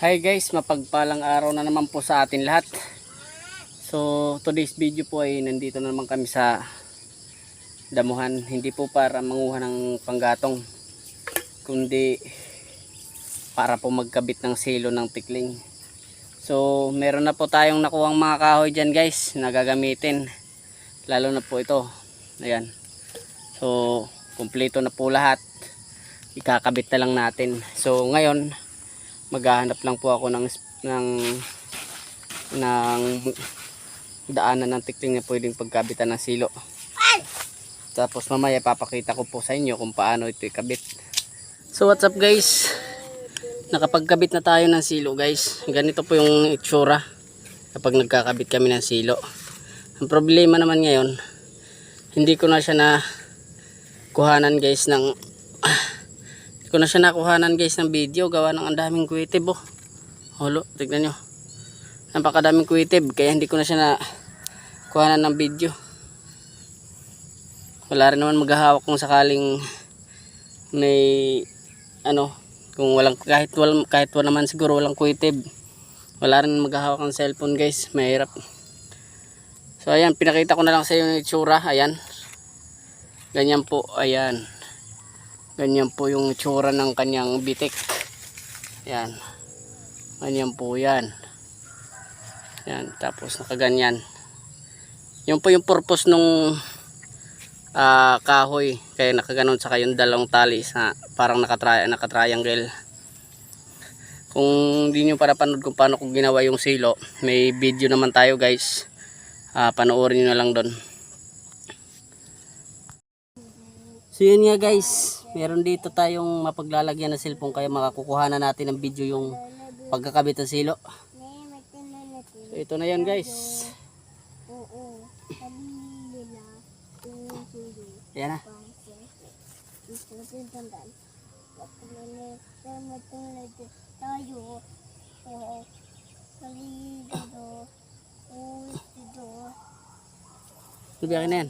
Hi guys, mapagpalang araw na naman po sa atin lahat. So today's video po ay nandito na naman kami sa damuhan. Hindi po para manguha ng panggatong, kundi para po magkabit ng silo ng tikling. So meron na po tayong nakuhang mga kahoy dyan guys na gagamitin. Lalo na po ito. Ayan. So kumpleto na po lahat. Ikakabit na lang natin. So ngayon maghahanap lang po ako ng daanan ng tikling na pwedeng pagkabitan ng silo. Tapos mamaya papakita ko po sa inyo kung paano ito ikabit. So what's up guys, nakapagkabit na tayo ng silo guys. Ganito po yung itsura kapag nagkakabit kami ng silo. Ang problema naman ngayon, hindi ko na siya na kuhanan guys ng video gawa ng ang daming kuwitib oh. Holo, tignan nyo, napakadaming kuwitib, kaya hindi ko na siya na kuhanan ng video. Wala rin naman maghahawak kung sakaling may kung walang kahit wala naman siguro walang kuwitib, wala rin maghahawak ng cellphone guys, mahirap. So ayan, pinakita ko na lang sa inyo yung itsura. Ayan, ganyan po, ayan. Ganyan po yung itsura ng kanyang bitik. Yan. Ganyan po yan. Yan. Tapos nakaganyan. Yun po yung purpose nung kahoy. Kaya nakaganon, saka yung dalawang tali sa parang nakatriangle. Kung hindi nyo para panood kung paano ko ginawa yung silo, may video naman tayo guys. Panoorin nyo na lang doon. So yun nga guys, meron dito tayong mapaglalagyan na cellphone, kaya makakukuha na natin ng video yung pagkakabit ng silo. So ito na yan guys. Ayan na. Sabihin na yan.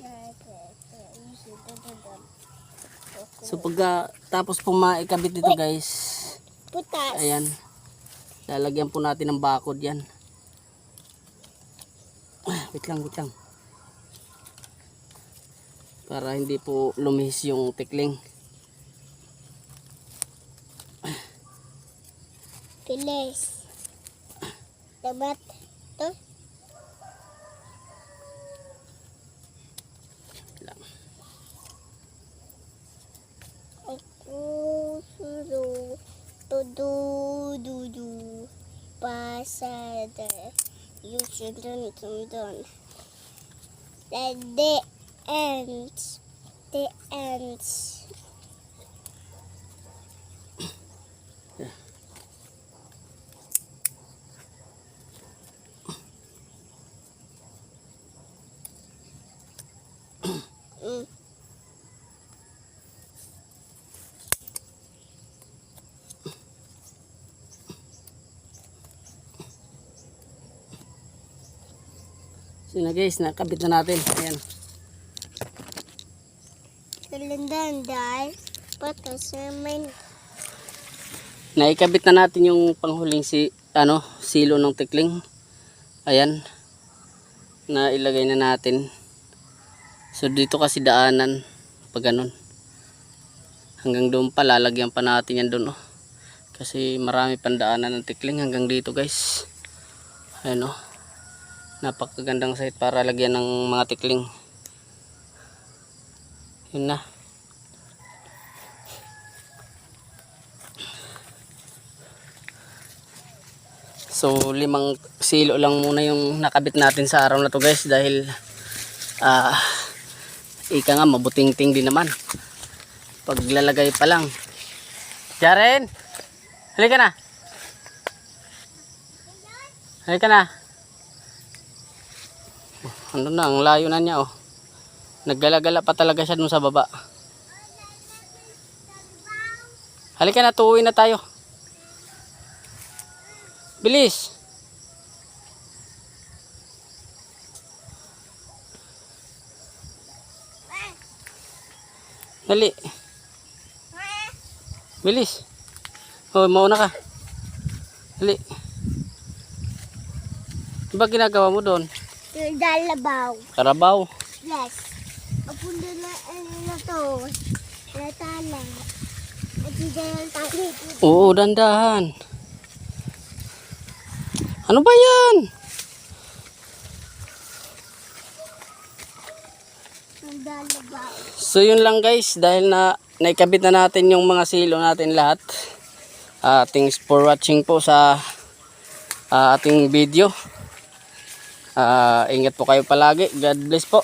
So pagka tapos po maikabit dito guys, ayan, lalagyan po natin ng bakod yan. Wait lang para hindi po lumihis yung tikling. Pilis dapat to do pasada you should done the ends So na guys, nakabit na natin. Ayan. Talandan dahil patas naman. Naikabit na natin yung panghuling silo ng tikling. Ayan. Nailagay na natin. So dito kasi daanan pag ganun. Hanggang doon pa, lalagyan pa natin yan doon oh. Kasi marami pang daanan ng tikling hanggang dito guys. Ayan oh. Napakagandang site para lagyan ng mga tikling. Yun na. So 5 silo lang muna yung nakabit natin sa araw na to guys, dahil ika nga mabuting-ting din naman paglalagay pa lang. Jaren, halika na. Halika na. Ano na, ang layo na niya oh. Naggalagala pa talaga siya dun sa baba. Halika na, tuwi na tayo. Bilis. Dali. Bilis. Oh, mauna ka. Dali. Ano ba ginagawa mo doon? Dalabaw. Karabaw. Yes. Papunta na ano na to. Natala. At dahil tayo. Oo, dandahan. Ano ba yan? Dalabaw. So yun lang guys, dahil na naikabit na natin yung mga silo natin lahat. Thanks for watching po sa ating video. Ingat po kayo palagi. God bless po.